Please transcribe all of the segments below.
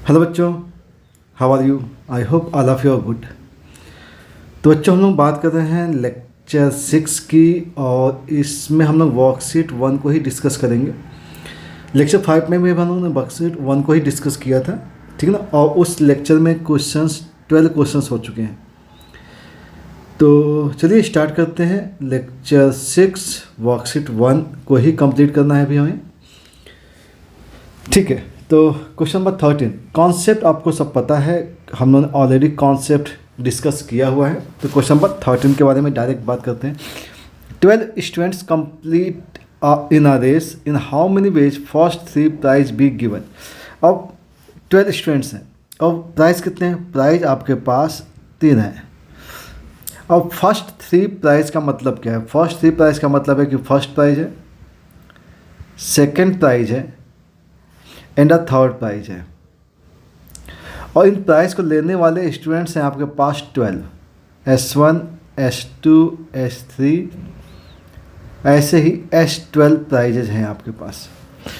Hello बच्चों, how are you? I hope all of you are good. तो बच्चों, हम लोग बात कर रहे हैं लेक्चर 6 की, और इसमें हम लोग वर्कशीट 1 को ही डिस्कस करेंगे। लेक्चर 5 में भी हम लोगों ने वर्कशीट 1 को ही डिस्कस किया था, ठीक है ना। और उस लेक्चर में 12 क्वेश्चंस हो चुके हैं। तो चलिए स्टार्ट करते हैं। लेक्चर 6 वर्कशीट 1 को ही कंप्लीट करना है अभी हमें, ठीक है। तो क्वेश्चन नंबर 13, कॉन्सेप्ट आपको सब पता है, हम लोगों ने ऑलरेडी कॉन्सेप्ट डिस्कस किया हुआ है। तो क्वेश्चन नंबर 13 के बारे में डायरेक्ट बात करते हैं। 12 students complete in a race, in how many ways first 3 prize be given. अब 12 स्टूडेंट्स हैं और प्राइज कितने हैं? प्राइज आपके पास 3 है। अब फर्स्ट 3 प्राइज का मतलब क्या है? फर्स्ट 3 प्राइज का मतलब है कि फर्स्ट प्राइज है, सेकेंड प्राइज है एंड अ थर्ड प्राइज है। और इन प्राइज को लेने वाले स्टूडेंट्स हैं आपके पास 12, S1 S2 S3, ऐसे ही S12 प्राइजेज हैं आपके पास।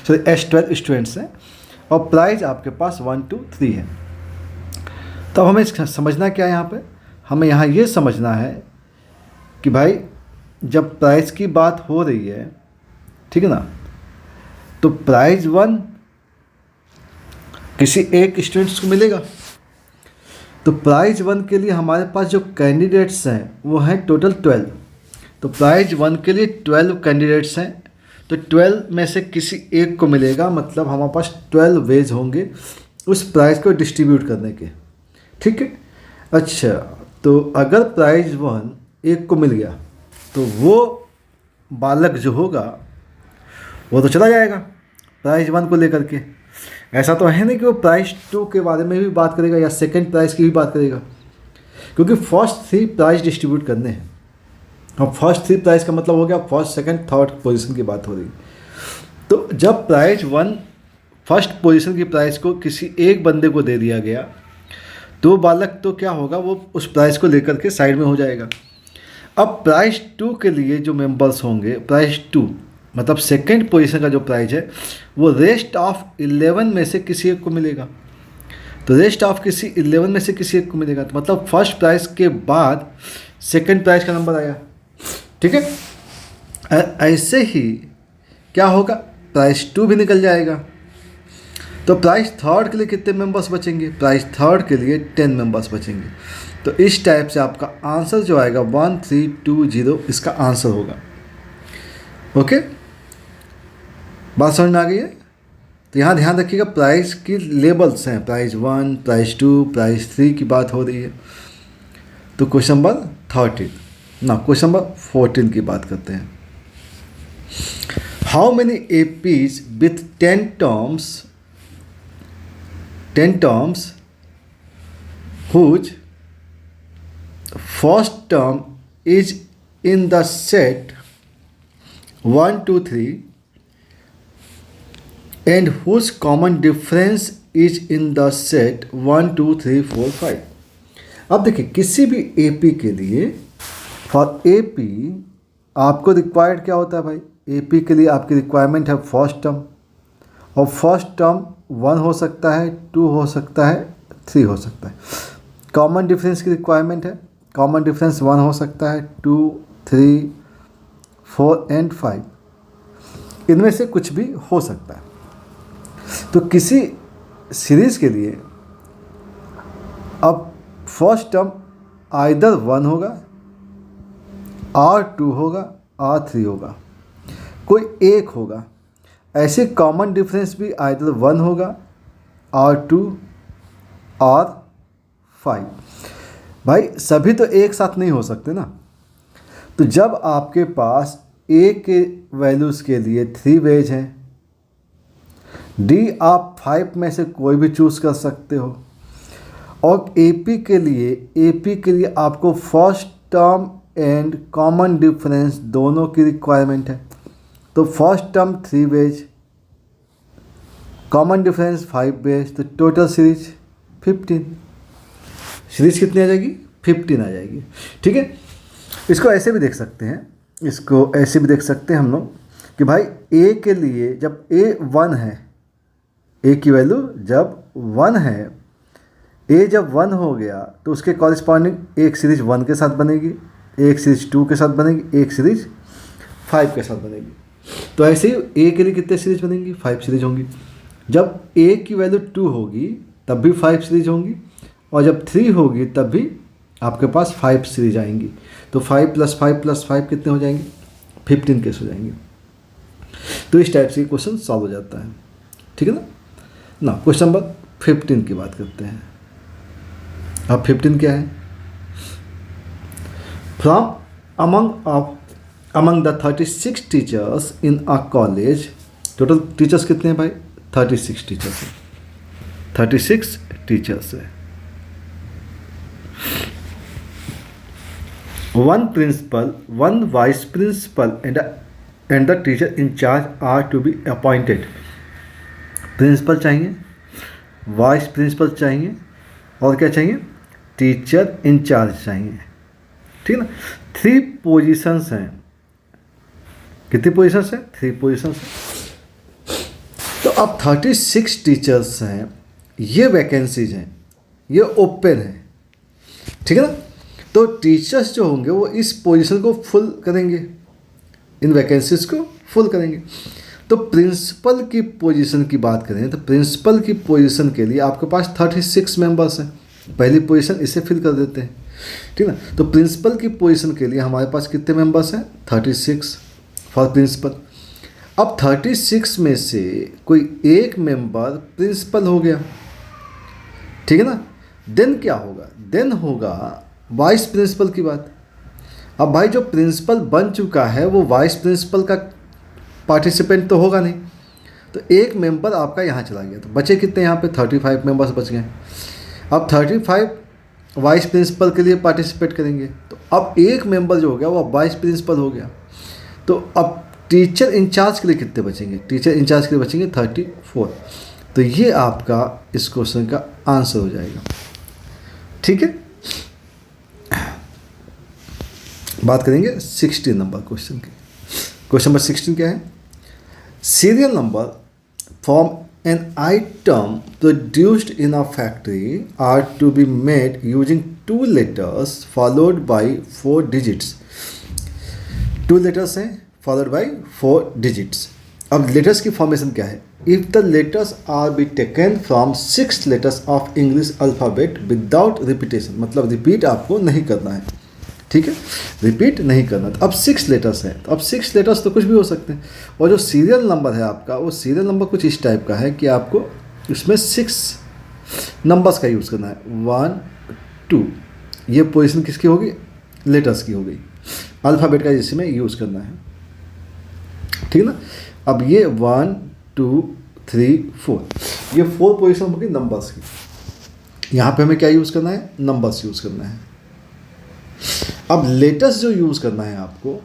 सॉरी, S12 स्टूडेंट्स हैं और प्राइज आपके पास 1 2 3 है। तो अब हमें समझना क्या है यहाँ पे? हमें यहाँ ये समझना है कि भाई जब प्राइज की बात हो रही है, ठीक है ना, तो प्राइज 1 किसी एक स्टूडेंट्स को मिलेगा। तो प्राइज 1 के लिए हमारे पास जो कैंडिडेट्स हैं वो हैं टोटल 12। तो प्राइज 1 के लिए 12 कैंडिडेट्स हैं, तो 12 में से किसी एक को मिलेगा, मतलब हमारे पास 12 वेज होंगे उस प्राइज को डिस्ट्रीब्यूट करने के, ठीक है। अच्छा, तो अगर प्राइज 1 एक को मिल गया तो वो बालक जो होगा वो तो चला जाएगा प्राइज 1 को लेकर के। ऐसा तो है नहीं कि वो प्राइस 2 के बारे में भी बात करेगा या सेकंड प्राइस की भी बात करेगा, क्योंकि फर्स्ट 3 प्राइस डिस्ट्रीब्यूट करने हैं। और फर्स्ट 3 प्राइस का मतलब हो गया फर्स्ट सेकंड थर्ड पोजीशन की बात हो रही। तो जब प्राइज 1 फर्स्ट पोजीशन की प्राइस को किसी एक बंदे को दे दिया गया तो बालक तो क्या होगा, वो उस प्राइस को लेकर के साइड में हो जाएगा। अब प्राइस 2 के लिए जो मेंबर्स होंगे, प्राइस 2 मतलब सेकंड पोजीशन का जो प्राइज है वो रेस्ट ऑफ 11 में से किसी एक को मिलेगा। तो रेस्ट ऑफ किसी 11 में से किसी एक को मिलेगा, तो मतलब फर्स्ट प्राइज के बाद सेकंड प्राइज का नंबर आया, ठीक है। ऐसे ही क्या होगा, प्राइस 2 भी निकल जाएगा। तो प्राइस थर्ड के लिए कितने मेंबर्स बचेंगे? प्राइस थर्ड के लिए 10 मेंबर्स बचेंगे। तो इस टाइप से आपका आंसर जो आएगा 1320 इसका आंसर होगा। ओके, बात समझ में आ गई है? तो यहाँ ध्यान रखिएगा, प्राइस की लेबल्स हैं, प्राइस 1, प्राइस 2, प्राइस 3 की बात हो रही है। तो क्वेश्चन नंबर 13 ना, क्वेश्चन नंबर 14 की बात करते हैं। How many APs with 10 terms whose first term is in the set 1 2 3 and whose common difference is in the set 1 2 3 4 5। अब देखिए, किसी भी AP के लिए, फॉर AP आपको रिक्वायर्ड क्या होता है भाई? AP के लिए आपकी रिक्वायरमेंट है फर्स्ट टर्म, और फर्स्ट टर्म 1 हो सकता है, 2 हो सकता है, 3 हो सकता है। कॉमन डिफरेंस की रिक्वायरमेंट है, कॉमन डिफरेंस 1 हो सकता है, 2 3 4 एंड 5, इनमें से कुछ भी हो सकता है। तो किसी सीरीज़ के लिए अब फर्स्ट टर्म आइदर 1 होगा, और 2 होगा, और 3 होगा, कोई एक होगा। ऐसे कॉमन डिफरेंस भी आइदर 1 होगा, और 2 और 5। भाई सभी तो एक साथ नहीं हो सकते ना। तो जब आपके पास A के वैल्यूज़ के लिए 3 वेज हैं, D आप 5 में से कोई भी चूज़ कर सकते हो, और AP के लिए आपको first term and common difference दोनों की रिक्वायरमेंट है। तो first term 3 ways, common difference 5 ways, तो टोटल सीरीज 15। सीरीज कितनी आ जाएगी? 15 आ जाएगी, ठीक है। इसको ऐसे भी देख सकते हैं, इसको ऐसे भी देख सकते हैं हम लोग कि भाई A के लिए जब A 1 है, ए की वैल्यू जब वन है, ए जब 1 हो गया तो उसके कॉरिस्पॉन्डिंग एक सीरीज 1 के साथ बनेगी, एक सीरीज 2 के साथ बनेगी, एक सीरीज 5 के साथ बनेगी। तो ऐसे ही ए के लिए कितने सीरीज बनेंगी? 5 सीरीज होंगी। जब ए की वैल्यू 2 होगी तब भी 5 सीरीज होंगी, और जब 3 होगी तब भी आपके पास 5 सीरीज आएंगी। तो 5 + 5 + 5 कितने हो जाएंगे? 15 केस हो जाएंगे। तो इस टाइप से क्वेश्चन सॉल्व हो जाता है, ठीक है ना। क्वेश्चन नंबर 15 की बात करते हैं। अब 15 क्या है? From among the 36 teachers in a college, total teachers कितने हैं भाई? 36 टीचर्स हैं, 36 टीचर्स है। One principal, one vice principal and the teacher in charge are to be appointed. Principal चाहिए, वाइस प्रिंसिपल चाहिए, और क्या चाहिए? टीचर इंचार्ज चाहिए, ठीक है ना। 3 पोजीशंस हैं। कितनी पोजीशंस हैं? 3 पोजीशंस हैं। तो अब 36 टीचर्स हैं, ये वैकेंसीज हैं, ये ओपन है, ठीक है ना। तो टीचर्स जो होंगे वो इस पोजीशन को फुल करेंगे, इन वैकेंसीज को फुल करेंगे। तो प्रिंसिपल की पोजीशन की बात करें तो प्रिंसिपल की पोजीशन के लिए आपके पास 36 मेंबर्स हैं। पहली पोजीशन इसे फिल कर देते हैं, ठीक है ना। तो प्रिंसिपल की पोजीशन के लिए हमारे पास कितने मेंबर्स हैं? 36 फॉर प्रिंसिपल। अब 36 में से कोई एक मेंबर प्रिंसिपल हो गया, ठीक है ना। देन क्या होगा? देन होगा वाइस प्रिंसिपल की बात। अब भाई जो प्रिंसिपल बन चुका है वो वाइस प्रिंसिपल का पार्टिसिपेंट तो होगा नहीं, तो एक मेंबर आपका यहाँ चला गया, तो बचे कितने यहाँ पे? 35 मेंबर्स बच गए। अब 35 वाइस प्रिंसिपल के लिए पार्टिसिपेट करेंगे, तो अब एक मेंबर जो हो गया वो अब वाइस प्रिंसिपल हो गया। तो अब टीचर इंचार्ज के लिए कितने बचेंगे? टीचर इंचार्ज के लिए बचेंगे 34। तो ये आपका इस क्वेश्चन का आंसर हो जाएगा, ठीक है। बात करेंगे 16 नंबर क्वेश्चन की। क्वेश्चन नंबर 16 क्या है? Serial number from an item produced in a factory are to be made using 2 letters followed by 4 digits. 2 letters हैं followed by 4 digits. अब letters की फॉर्मेशन क्या है? If the letters are be taken from 6 letters of English alphabet without repetition, मतलब repeat आपको नहीं करना है, ठीक है, रिपीट नहीं करना। तो अब 6 लेटर्स हैं, तो अब 6 लेटर्स तो कुछ भी हो सकते हैं। और जो सीरियल नंबर है आपका, वो सीरियल नंबर कुछ इस टाइप का है कि आपको इसमें 6 नंबर्स का यूज़ करना है। 1 2, ये पोजीशन किसकी होगी? लेटर्स की हो गई, अल्फ़ाबेट का जिसमें यूज़ करना है, ठीक है ना। अब ये 1 2 3 4, ये 4 पोजीशन होगी नंबर्स की। यहाँ पे हमें क्या यूज़ करना है? नंबर्स यूज़ करना है। अब लेटर्स जो यूज़ करना है आपको,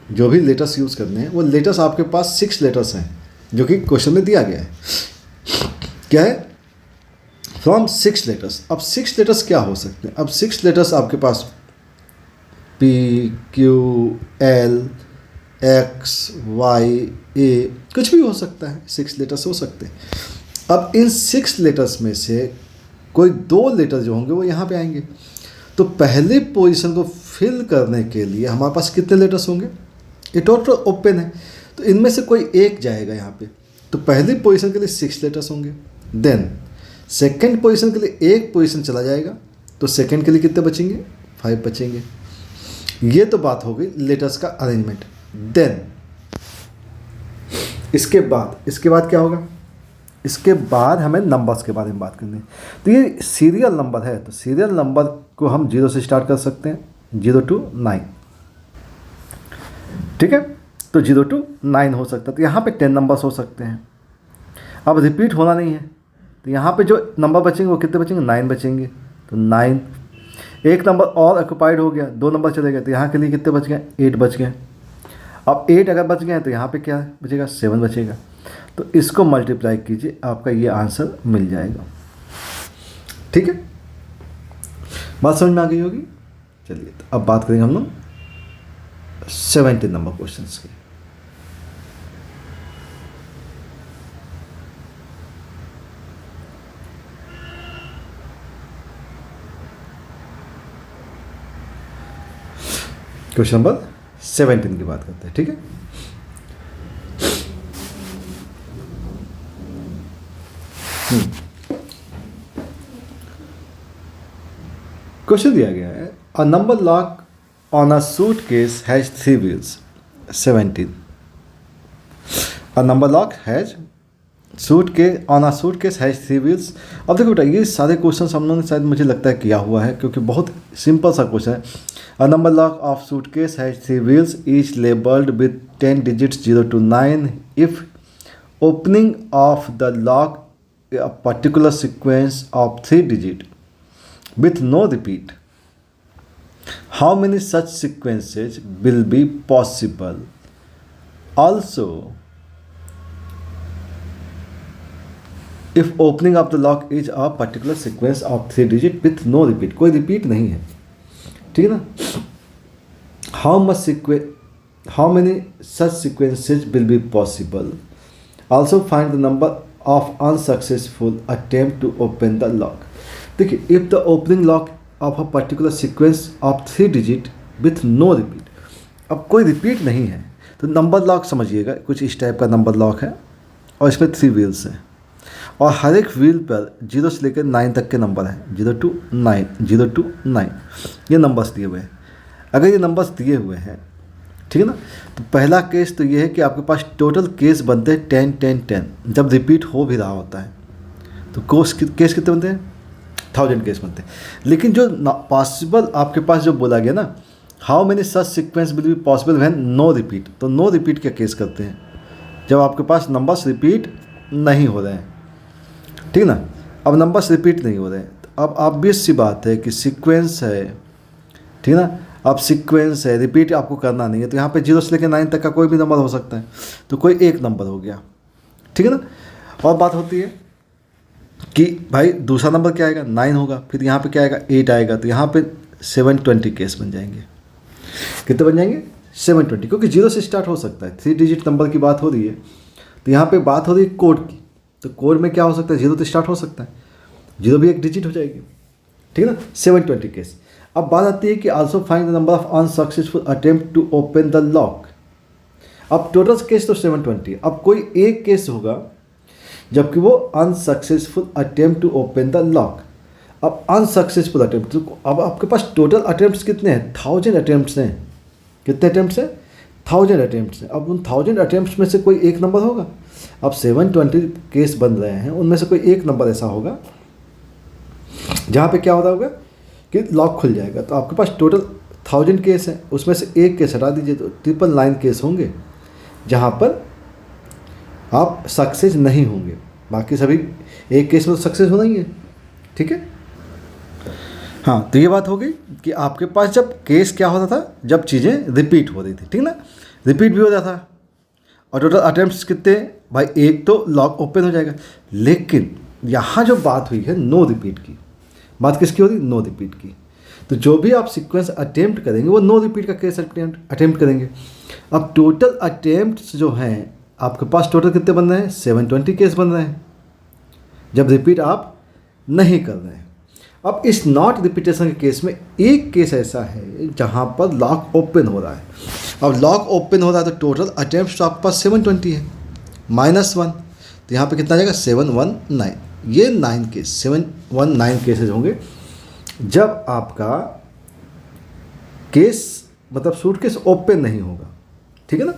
जो भी लेटर्स यूज़ करने हैं, वो लेटर्स आपके पास 6 लेटर्स हैं जो कि क्वेश्चन में दिया गया है। क्या है? From 6 letters. अब 6 लेटर्स क्या हो सकते हैं? अब 6 लेटर्स आपके पास P Q L X Y A कुछ भी हो सकता है, 6 लेटर्स हो सकते हैं। अब इन 6 लेटर्स में से कोई 2 लेटर जो होंगे वो यहाँ पे आएंगे। तो पहले पोजीशन को फिल करने के लिए हमारे पास कितने लेटर्स होंगे? ये टोटल ओपन है, तो इनमें से कोई एक जाएगा यहाँ पे। तो पहली पोजीशन के लिए 6 लेटर्स होंगे। देन सेकंड पोजीशन के लिए एक पोजीशन चला जाएगा, तो सेकंड के लिए कितने बचेंगे? 5 बचेंगे। ये तो बात हो गई लेटर्स का अरेंजमेंट। देन इसके बाद क्या होगा? इसके बाद हमें नंबर्स के बारे में बात करनी है। तो ये सीरियल नंबर है, तो सीरियल नंबर को हम 0 से स्टार्ट कर सकते हैं, 0 to 9, ठीक है। तो 0 to 9 हो सकता है। तो यहाँ पे 10 नंबर्स हो सकते हैं। अब रिपीट होना नहीं है, तो यहाँ पे जो नंबर बचेंगे वो कितने बचेंगे? 9 बचेंगे। तो 9, एक नंबर और ऑक्युपाइड हो गया, 2 नंबर चले गए, तो यहाँ के लिए कितने बच गए? 8 बच गए। अब 8 अगर बच गए तो यहाँ पे क्या बचेगा? 7 बचेगा। तो इसको मल्टीप्लाई कीजिए, आपका ये आंसर मिल जाएगा, ठीक है। बात समझ में आ गई होगी। चलिए तो अब बात करेंगे हम लोग 17 नंबर क्वेश्चन की। क्वेश्चन नंबर 17 की बात करते हैं, ठीक है। क्वेश्चन दिया गया है, a number lock on a suitcase has 3 wheels. 17, a number lock has on a suitcase has 3 wheels. अब देखो बेटा, ये सारे क्वेश्चन हम लोगों ने शायद मुझे लगता है किया हुआ है, क्योंकि बहुत सिंपल सा क्वेश्चन है। A number lock of suitcase has 3 wheels each labelled with 10 digits 0 to 9 if opening of the lock a particular sequence of 3 digits with no repeat. How many such sequences will be possible? Also, if opening of the lock is a particular sequence of 3 digits with no repeat, कोई repeat नहीं है, ठीक है ना। How many such sequences will be possible? Also find the number of unsuccessful attempt to open the lock. देखिए, if the opening lock of a particular sequence of 3 digit with no repeat, अब कोई repeat नहीं है तो number lock समझिएगा कुछ इस type का नंबर लॉक है और इसमें 3 व्हील्स हैं और हर एक व्हील पर 0 से लेकर 9 तक के नंबर हैं, 0 to 9, 0 to 9 ये नंबर्स दिए हुए हैं। अगर ये नंबर्स दिए हुए हैं, ठीक है ना, तो पहला केस तो ये है कि आपके पास टोटल केस बनते हैं 10 10 10 जब रिपीट हो भी रहा होता है, तो केस कितने बनते हैं? 1000 केस बनते हैं। लेकिन जो पॉसिबल आपके पास जो बोला गया ना, how many such sequence will be possible when no repeat, तो नो रिपीट क्या केस करते हैं? जब आपके पास नंबर्स रिपीट नहीं हो रहे हैं, ठीक ना। अब नंबर्स रिपीट नहीं हो रहे हैं, तो अब ऑब्वियस सी बात है कि सीक्वेंस है, ठीक ना। अब सीक्वेंस है, रिपीट आपको करना नहीं है, तो यहाँ पे 0 से लेकर 9 तक का कोई भी नंबर हो सकता है, तो कोई एक नंबर हो गया, ठीक है ना। और बात होती है कि भाई दूसरा नंबर क्या आएगा? 9 होगा, फिर यहाँ पे क्या आएगा? 8 आएगा, तो यहाँ पे 720 केस बन जाएंगे। कितने बन जाएंगे? 720, क्योंकि 0 से स्टार्ट हो सकता है, 3 डिजिट नंबर की बात हो रही है, तो यहाँ पे बात हो रही है कोड की, तो कोड में क्या हो सकता है? 0 तो स्टार्ट हो सकता है, 0 भी एक डिजिट हो जाएगी, ठीक है ना। 720 केस। अब बात आती है कि also find the number of unsuccessful attempt to open the lock. अब टोटल केस तो 720, अब कोई एक केस होगा जबकि वो unsuccessful attempt to open the lock. अब अनसक्सेसफुल अटेम्प्ट, तो अब आपके पास टोटल अटेम्प्ट्स कितने हैं? 1000 अटेम्प्ट्स हैं। कितने अटेम्प्ट्स हैं? 1000 अटेम्प्ट्स हैं। अब उन 1000 अटेम्प्ट्स में से कोई एक नंबर होगा। अब 720 केस बन रहे हैं, उनमें से कोई एक नंबर ऐसा होगा जहाँ पे क्या होता होगा कि लॉक खुल जाएगा। तो आपके पास टोटल 1000 केस हैं, उसमें से एक केस हटा दीजिए तो 999 केस होंगे जहाँ पर आप सक्सेस नहीं होंगे। बाकी सभी एक केस में तो सक्सेस होना ही है, ठीक है। हाँ, तो ये बात हो गई कि आपके पास जब केस क्या होता था, जब चीज़ें रिपीट हो रही थी, ठीक ना, रिपीट भी हो जाता था। और टोटल अटेम्प्ट्स कितने? भाई एक तो लॉक ओपन हो जाएगा। लेकिन यहाँ जो बात हुई है नो रिपीट की, बात किसकी हो रही? नो रिपीट की। तो जो भी आप सीक्वेंस अटेम्प्ट करेंगे वो नो रिपीट का केस अटेम्प्ट करेंगे। अब टोटल अटेम्प्ट्स जो हैं आपके पास टोटल कितने बन रहे हैं? 720 केस बन रहे हैं जब रिपीट आप नहीं कर रहे हैं। अब इस नॉट रिपीटेशन के केस में एक केस ऐसा है जहाँ पर लॉक ओपन हो रहा है। अब लॉक ओपन हो रहा है तो टोटल अटेम्प्ट्स तो आपके पास 720 है -1, तो यहाँ पे कितना आ जाएगा? 719। ये 9 केस 719 केसेज होंगे जब आपका केस मतलब सूटकेस ओपन नहीं होगा, ठीक है ना।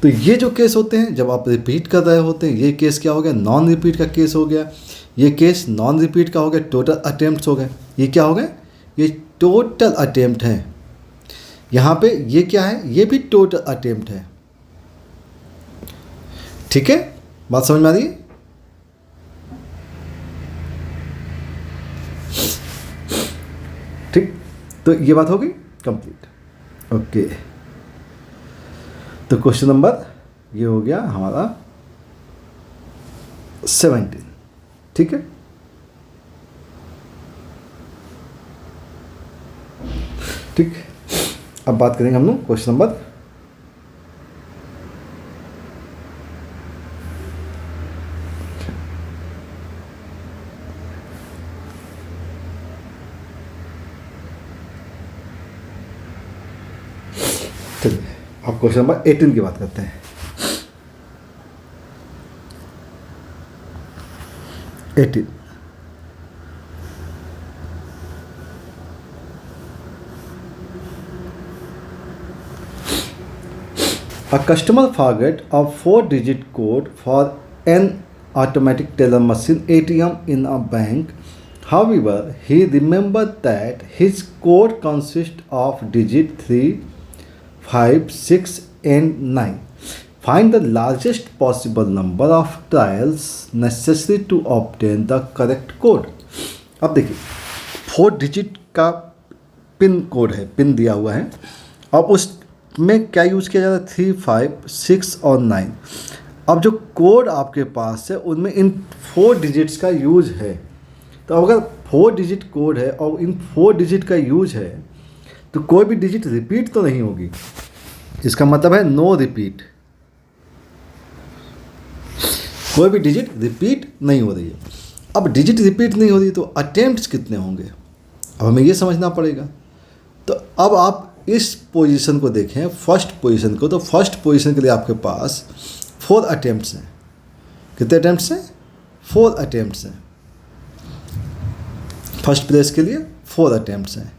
तो ये जो केस होते हैं जब आप रिपीट कर रहे होते हैं, ये केस क्या हो गया? नॉन रिपीट का केस हो गया। ये केस नॉन रिपीट का हो गया, टोटल अटेम्प्ट्स हो गए। ये क्या हो गए? ये टोटल अटेम्प्ट हैं। यहाँ पे ये क्या है? ये भी टोटल अटेम्प्ट है, ठीक है। बात समझ में आ रही है? ठीक, तो ये बात हो गई कंप्लीट। ओके, तो क्वेश्चन नंबर ये हो गया हमारा 17, ठीक है। ठीक, अब बात करेंगे हम लोग क्वेश्चन नंबर 18। चलिए अब क्वेश्चन नंबर 18 की बात करते हैं। 18 A customer forget a 4-digit code for an automatic teller machine ATM in a bank. However, he remembered that his code consists of digit 3, 5, 6 and 9. Find the largest possible number of trials necessary to obtain the correct code. अब देखिए 4 digit का pin code है, pin दिया हुआ है। अब उसमें क्या यूज़ किया जाता है? 3, 5, 6 और 9। अब जो कोड आपके पास है उनमें इन 4 डिजिट्स का यूज है। तो अगर 4 डिजिट कोड है और इन 4 डिजिट का यूज है तो कोई भी डिजिट रिपीट तो नहीं होगी। इसका मतलब है नो रिपीट, कोई भी डिजिट रिपीट नहीं हो रही है। अब डिजिट रिपीट नहीं हो रही तो अटेम्प्ट्स कितने होंगे, अब हमें ये समझना पड़ेगा। तो अब आप इस पोजीशन को देखें, फर्स्ट पोजीशन को, तो फर्स्ट पोजीशन के लिए आपके पास 4 अटेम्प्ट्स हैं। कितने अटेम्प्ट्स हैं? 4 अटेम्प्ट्स हैं। फर्स्ट प्लेस के लिए 4 अटेम्प्ट्स हैं।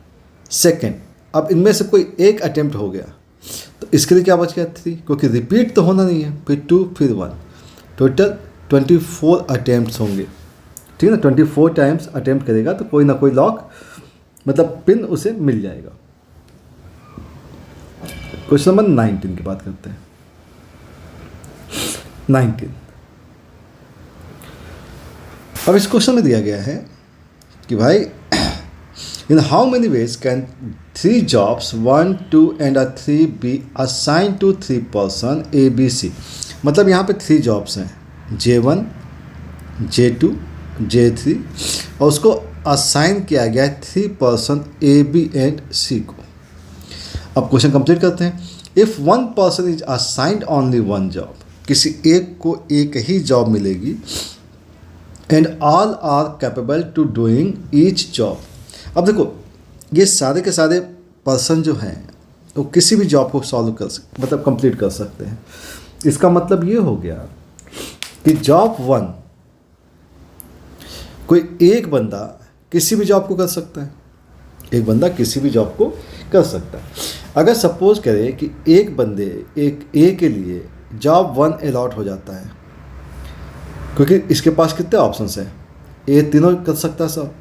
सेकंड, अब इनमें से कोई एक अटेम्प्ट हो गया तो इसके लिए क्या बच गया? 3, क्योंकि रिपीट तो होना नहीं है। फिर 2, फिर 1, टोटल 24 अटेम्प्ट्स होंगे। ठीक है ना, 24 टाइम्स अटेम्प्ट करेगा तो कोई ना कोई लॉक मतलब पिन उसे मिल जाएगा। क्वेश्चन नंबर 19 की बात करते हैं। 19 अब इस क्वेश्चन में दिया गया है कि भाई in how many ways can 3 jobs 1, 2 and 3 be assign to 3 person ABC। मतलब यहाँ पे 3 जॉब्स हैं, J1, J2, J3 और उसको असाइन किया गया है 3 पर्सन AB एंड C को। अब क्वेश्चन कंप्लीट करते हैं। If 1 person is assigned only 1 job, किसी एक को एक ही जॉब मिलेगी, and all are capable to doing each job. अब देखो ये सारे के सारे पर्सन जो हैं वो किसी भी जॉब को सॉल्व कर मतलब कंप्लीट कर सकते हैं। इसका मतलब ये हो गया कि जॉब 1 कोई एक बंदा किसी भी जॉब को कर सकता है, एक बंदा किसी भी जॉब को कर सकता है। अगर सपोज करें कि एक बंदे एक ए के लिए जॉब 1 अलॉट हो जाता है, क्योंकि इसके पास कितने ऑप्शंस हैं, ए तीनों कर सकता है सब,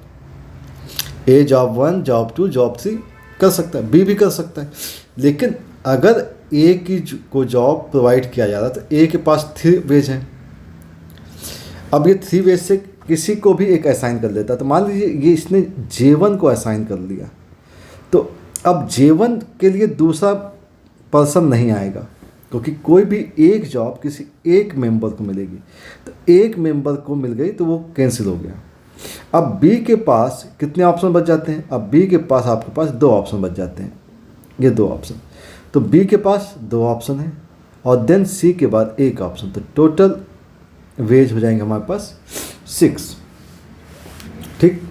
ए जॉब 1, जॉब 2, जॉब 3 कर सकता है, बी भी कर सकता है। लेकिन अगर ए की को जॉब प्रोवाइड किया जा रहा है तो ए के पास 3 वेज हैं। अब ये 3 वेज से किसी को भी एक असाइन कर लेता है। तो मान लीजिए ये इसने J1 को असाइन कर लिया, तो अब J1 के लिए दूसरा पर्सन नहीं आएगा, क्योंकि कोई भी एक जॉब किसी एक मेंबर को मिलेगी। तो एक मेंबर को मिल गई तो वो कैंसिल हो गया। अब B के पास कितने ऑप्शन बच जाते हैं? अब B के पास आपके पास 2 ऑप्शन बच जाते हैं, ये 2 ऑप्शन। तो B के पास 2 ऑप्शन है और देन C के बाद 1 ऑप्शन, तो टोटल वेज हो जाएंगे हमारे पास 6। ठीक।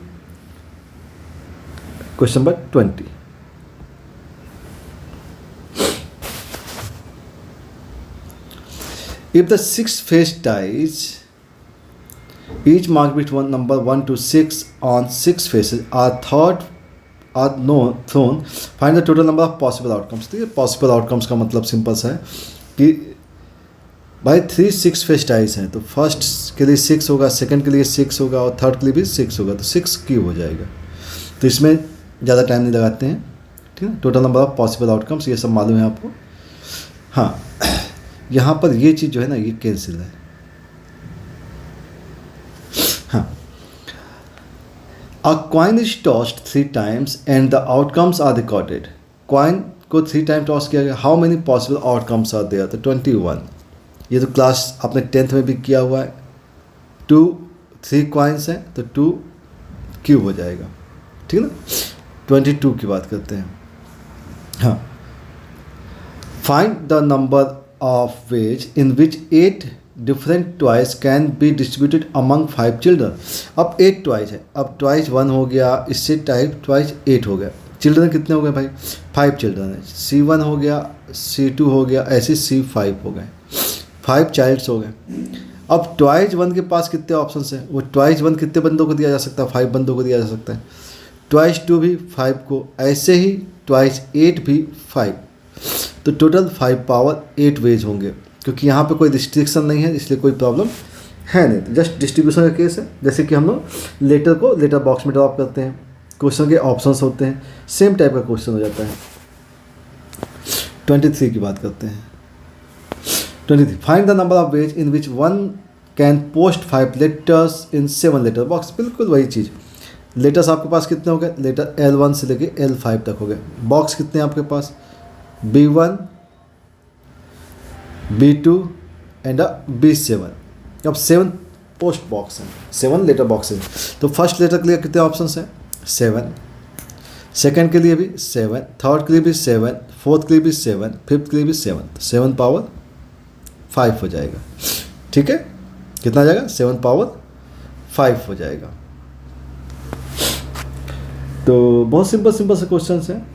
Question number 20। If the 6 face dies, each marked with number 1 to 6 on 6 faces are thrown. Find the total number of possible outcomes. तो ये possible outcomes का मतलब सिंपल सा है कि भाई 3 6 फेस डाइस हैं, तो फर्स्ट के लिए 6 होगा, सेकंड के लिए 6 होगा और थर्ड के लिए भी 6 होगा, तो 6 क्यूब हो जाएगा। तो इसमें ज़्यादा टाइम नहीं लगाते हैं। ठीक है, total number of possible outcomes ये सब मालूम है आपको। हाँ, यहाँ पर ये चीज़ जो है ना ये कैंसिल है। हाँ, a coin is tossed 3 times and the outcomes are recorded. Coin को 3 टाइम टॉस किया गया, how many possible outcomes are there? तो 21। ये तो क्लास आपने 10th में भी किया हुआ है। 3 कॉइन्स हैं तो 2 क्यूब हो जाएगा। ठीक है ना। 22 की बात करते हैं। हाँ, find the number of ways in which 8 different toys can be distributed among 5 children. अब 8 टॉयज है, अब टॉयज 1 हो गया, इससे टाइप टॉयज 8 हो गया। चिल्ड्रन कितने हो गए भाई? 5 चिल्ड्रन है। C1 हो गया, C2 हो गया, ऐसे C5 हो गए, 5 चाइल्ड्स हो गए। अब ट्वाइस 1 के पास कितने ऑप्शंस हैं? वो ट्वाइस 1 कितने बंदों को दिया जा सकता है? 5 बंदों को दिया जा सकता है। ट्वाइस 2 भी 5 को, ऐसे ही ट्वाइस 8 भी 5, तो टोटल 5 पावर 8 वेज होंगे। क्योंकि यहाँ पे कोई रिस्ट्रिक्शन नहीं है, इसलिए कोई प्रॉब्लम है नहीं। तो जस्ट डिस्ट्रीब्यूशन का केस है, जैसे कि हम लोग लेटर को लेटर बॉक्स में ड्रॉप करते हैं, क्वेश्चन के ऑप्शंस होते हैं, सेम टाइप का क्वेश्चन हो जाता है। 23 की बात करते हैं। 23, find the number of ways in which one can post 5 letters in 7 letter box. बिल्कुल वही चीज़। लेटर्स आपके पास कितने हो गए? लेटर L1 से लेके L5 तक हो गए। बॉक्स कितने हैं आपके पास? B1, B2 and B7। अब 7 पोस्ट बॉक्स हैं, 7 लेटर बॉक्स हैं। तो फर्स्ट लेटर के लिए कितने ऑप्शंस हैं? 7। सेकंड के लिए भी 7, थर्ड के लिए भी 7, फोर्थ के लिए भी 7, फिफ्थ के लिए भी 7। तो 7 पावर 5 हो जाएगा। ठीक है, कितना आ जाएगा? 7 पावर 5 हो जाएगा। तो बहुत सिंपल से क्वेश्चन हैं।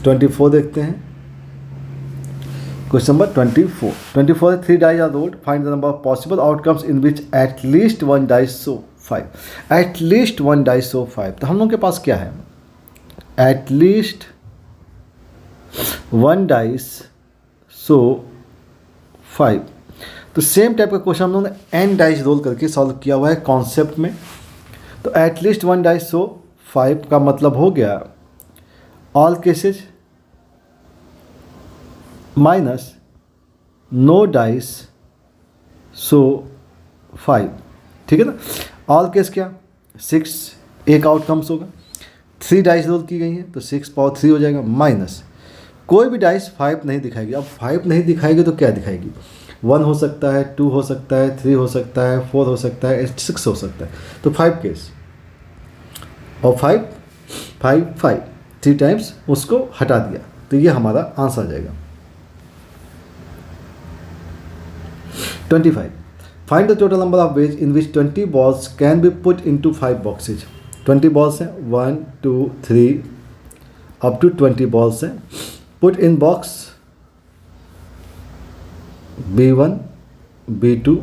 24 देखते हैं। क्वेश्चन नंबर 24 है 3 dies are rolled, find the number of possible outcomes in which at least 1 dies show 5। At least 1 dies show 5, तो हम लोग के पास क्या है? At least 1 dies show 5। तो सेम टाइप का क्वेश्चन हम लोगों ने n डाइज रोल करके सॉल्व किया हुआ है कॉन्सेप्ट में। तो एट लीस्ट 1 डाइज शो 5 का मतलब हो गया all cases minus no dice show 5। ठीक है ना। ऑल केस क्या? 6 एक आउटकम्स होगा। 3 डाइस रोल की गई हैं तो 6 पावर 3 हो जाएगा, माइनस कोई भी डाइस 5 नहीं दिखाएगी। अब 5 नहीं दिखाएगी तो क्या दिखाएगी? 1 हो सकता है, 2 हो सकता है, 3 हो सकता है, 4 हो सकता है, 6 हो सकता है। तो 5 केस और 5 5 5 3 टाइम्स उसको हटा दिया, तो ये हमारा आंसर आ जाएगा। 25, find the total number of ways in which 20 balls can be put into 5 boxes। 20 balls हैं, 1 2 3 अप टू 20 balls हैं। Put in box B1, B2,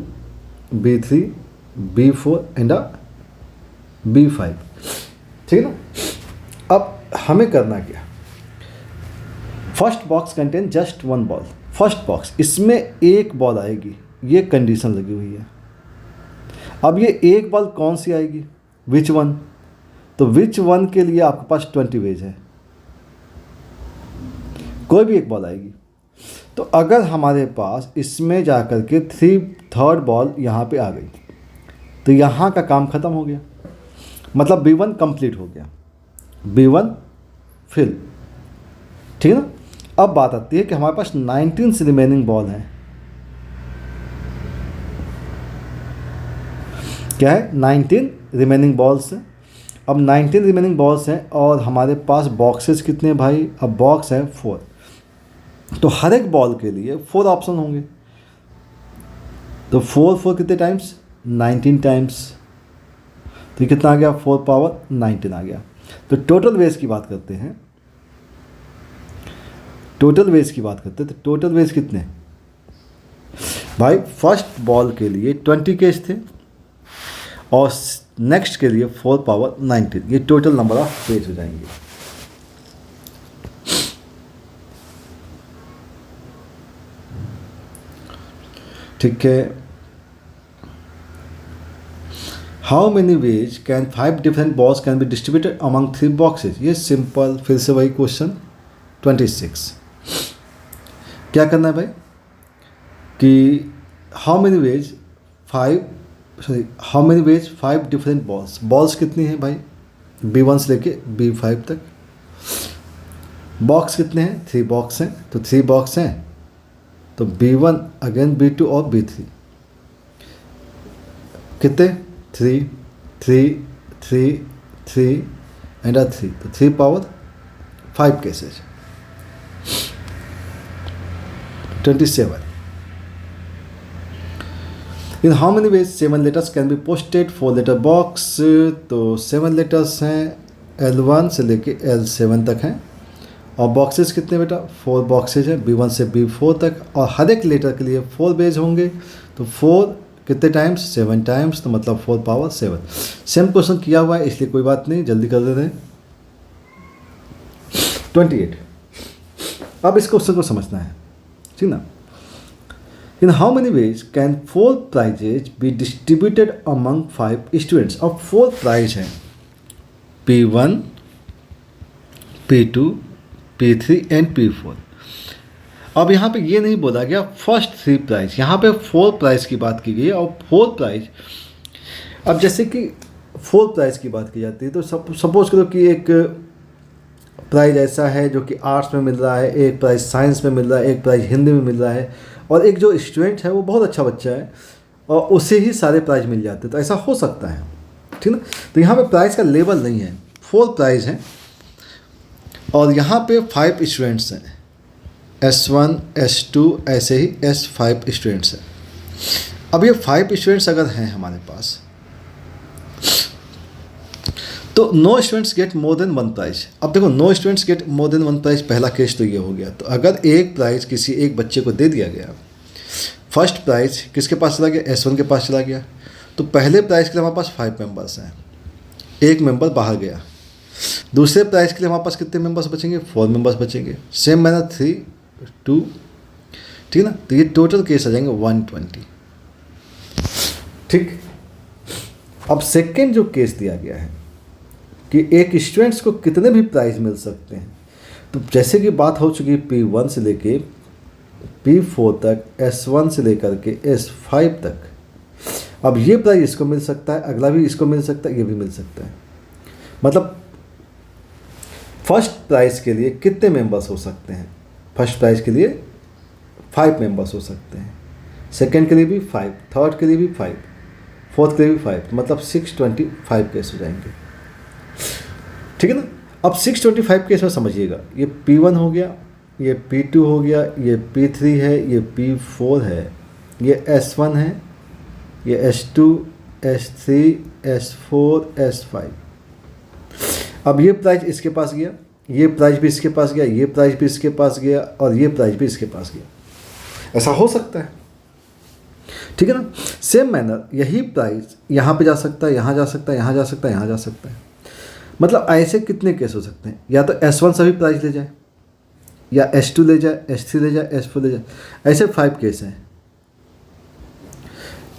B3, B4 and B5। ठीक है ना। अब हमें करना क्या? First box contain just 1 ball. First box, इसमें एक बॉल आएगी, ये कंडीशन लगी हुई है। अब ये एक बॉल कौन सी आएगी? Which one? तो विच वन के लिए आपके पास 20 वेज है, कोई भी एक बॉल आएगी। तो अगर हमारे पास इसमें जाकर के थर्ड बॉल यहाँ पे आ गई, तो यहाँ का काम ख़त्म हो गया, मतलब B1 कंप्लीट हो गया, B1 फिल। ठीक है ना। अब बात आती है कि हमारे पास 19 रिमेनिंग बॉल हैं। क्या है? 19 रिमेनिंग बॉल्स हैं। अब 19 रिमेनिंग बॉल्स हैं और हमारे पास बॉक्सेस कितने हैं भाई? अब बॉक्स है 4, तो हर एक बॉल के लिए 4 ऑप्शन होंगे। तो 4 कितने टाइम्स? 19 टाइम्स। तो ये कितना आ गया? 4 पावर 19 आ गया। तो टोटल वेज की बात करते हैं। टोटल वेज तो टोटल वेज कितने भाई? फर्स्ट बॉल के लिए 20 केस थे और नेक्स्ट के लिए 4 पावर 19। ये टोटल नंबर ऑफ वेज हो जाएंगे। ठीक है। How many ways can 5 different balls can be distributed among 3 boxes? ये सिंपल, फिर से वही क्वेश्चन 26। क्या करना है भाई कि how many veg 5 different balls कितनी हैं भाई? B1 से लेके B5 तक। बॉक्स कितने हैं? 3 बॉक्स हैं, तो 3 बॉक्स हैं, तो B1 अगेन B2 और B3 कितने? 3 3 3 3 एंड 3, तो 3 power 5 cases. 27, in how many ways 7 letters can be posted 4 letter box? तो 7 लेटर्स हैं L1 से लेके L7 तक हैं और बॉक्सेस कितने बेटा 4 बॉक्सेज हैं B1 से B4 तक और हर एक लेटर के लिए 4 बेज होंगे तो 4 कितने टाइम्स 7 टाइम्स तो मतलब 4 पावर 7। सेम क्वेश्चन किया हुआ है इसलिए कोई बात नहीं जल्दी कर देते हैं। 28 अब इस क्वेश्चन को समझना है ठीक ना। In how many ways can 4 prizes be distributed among 5 students. अब 4 प्राइज हैं P1 P2 P3 and P4। अब यहाँ पे ये नहीं बोला गया फर्स्ट 3 प्राइज, यहाँ पे 4 प्राइज की बात की गई है और 4 प्राइज। अब जैसे कि 4 प्राइज की बात की जाती है तो सपोज करो कि एक प्राइज ऐसा है जो कि आर्ट्स में मिल रहा है, एक प्राइज साइंस में मिल रहा है, एक प्राइज हिंदी में मिल रहा है और एक जो स्टूडेंट है वो बहुत अच्छा बच्चा है और उसे ही सारे प्राइज मिल जाते हैं, तो ऐसा हो सकता है ठीक ना। तो यहाँ पे प्राइज का लेवल नहीं है, 4 प्राइज हैं और यहाँ पे 5 स्टूडेंट्स हैं, S1 S2 ऐसे ही S5 स्टूडेंट्स हैं। अब ये 5 स्टूडेंट्स अगर हैं हमारे पास तो no students get more than 1 prize. अब देखो no students get more than 1 prize, पहला केस तो ये हो गया। तो अगर एक प्राइज किसी एक बच्चे को दे दिया गया, फर्स्ट प्राइज किसके पास चला गया S1 के पास चला गया, तो पहले प्राइज के लिए हमारे पास 5 मेंबर्स हैं, एक मेंबर बाहर गया। दूसरे प्राइज के लिए हमारे पास कितने मेंबर्स बचेंगे 4 मेंबर्स बचेंगे। सेम मैनर 3 2 ठीक ना। तो ये टोटल केस आ जाएंगे 120 ठीक। अब सेकेंड जो केस दिया गया है कि एक स्टूडेंट्स को कितने भी प्राइज मिल सकते हैं, तो जैसे कि बात हो चुकी है P1 से लेके P4 तक, S1 से लेकर के S5 तक। अब ये प्राइज इसको मिल सकता है, अगला भी इसको मिल सकता है, ये भी मिल सकता है। मतलब फर्स्ट प्राइज के लिए कितने मेंबर्स हो सकते हैं, फर्स्ट प्राइज के लिए 5 मेंबर्स हो सकते हैं, सेकेंड के लिए भी 5, थर्ड के लिए भी 5, फोर्थ के लिए भी 5, मतलब 625 केस हो जाएंगे ठीक है ना। अब 625 केस में समझिएगा, ये P1 हो गया, ये P2 हो गया, ये P3 है, ये P4 है, ये S1 है, ये S2 S3 S4 S5। अब ये प्राइज इसके पास गया, ये प्राइज भी इसके पास गया, ये प्राइज भी इसके पास गया और ये प्राइज भी इसके पास गया। ऐसा हो सकता है ठीक है ना। सेम मैनर यही प्राइज यहाँ पे जा सकता है, यहाँ जा सकता है, यहाँ जा सकता है, यहाँ जा सकता है। मतलब ऐसे कितने केस हो सकते हैं, या तो S1 सभी प्राइज ले जाए, या S2 ले जाए, S3 ले जाए, S4 ले जाए। ऐसे 5 केस हैं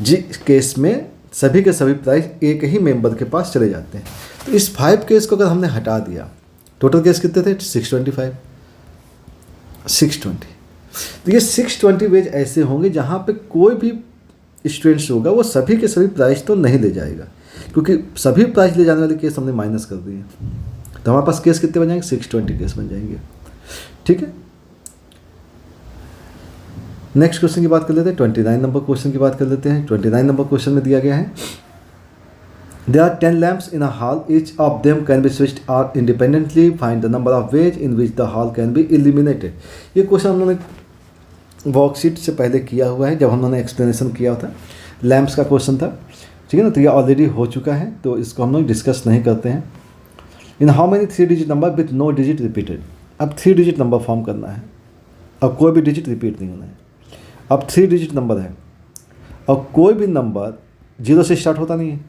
जिस केस में सभी के सभी प्राइज एक ही मेंबर के पास चले जाते हैं। तो इस 5 केस को अगर हमने हटा दिया, टोटल केस कितने थे 625 620। तो ये 620 वेज ऐसे होंगे जहाँ पे कोई भी स्टूडेंट्स होगा वो सभी के सभी प्राइज तो नहीं ले जाएगा, क्योंकि सभी प्राइज ले जाने वाले केस हमने माइनस कर दिए। तो हमारे पास केस कितने बन जाएंगे 620 केस बन जाएंगे ठीक है। नेक्स्ट क्वेश्चन की बात कर लेते हैं, 29 नंबर क्वेश्चन की बात कर लेते हैं। 29 नंबर क्वेश्चन में दिया गया है there are 10 lamps in a hall, each of them can be switched on independently, find the number of ways in which the hall can be illuminated। ये क्वेश्चन हम लोगों ने वर्कशीट से पहले किया हुआ है, जब हम लोगों ने एक्सप्लेनेशन किया था लैम्प्स का क्वेश्चन था ठीक है ना। तो ये ऑलरेडी हो चुका है, तो इसको हम लोग डिस्कस नहीं करते हैं। In how many 3 digit number with no digit repeated. अब 3 डिजिट नंबर फॉर्म करना है, अब कोई भी डिजिट रिपीट नहीं होना है। अब 3 डिजिट नंबर है और कोई भी नंबर 0 से स्टार्ट होता नहीं है,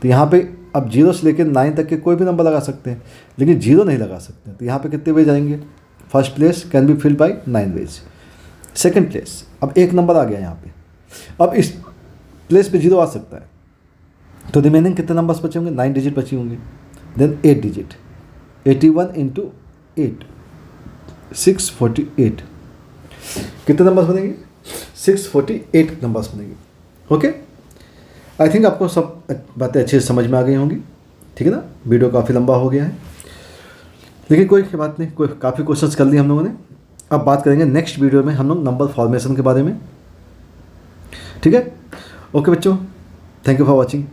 तो यहाँ पे अब 0 से लेकर 9 तक के कोई भी नंबर लगा सकते हैं, लेकिन 0 नहीं लगा सकते। तो यहाँ पे कितने वेज आएंगे, first place can be filled by 9 ways. Second place, अब एक नंबर आ गया यहाँ पे, अब इस प्लेस पे 0 आ सकता है, तो रिमेनिंग कितने नंबर्स बचे होंगे 9 डिजिट बची होंगे। देन 8 डिजिट 81 इंटू 8 648 कितने नंबर्स बनेंगे 648 नंबर्स बनेंगे ओके। आई थिंक आपको सब बातें अच्छे से समझ में आ गई होंगी ठीक है ना। वीडियो काफ़ी लंबा हो गया है, लेकिन कोई बात नहीं, कोई काफ़ी क्वेश्चंस कर लिए हम लोगों ने। अब बात करेंगे नेक्स्ट वीडियो में हम लोग नंबर फॉर्मेशन के बारे में ठीक है। ओके बच्चों, थैंक यू फॉर वॉचिंग।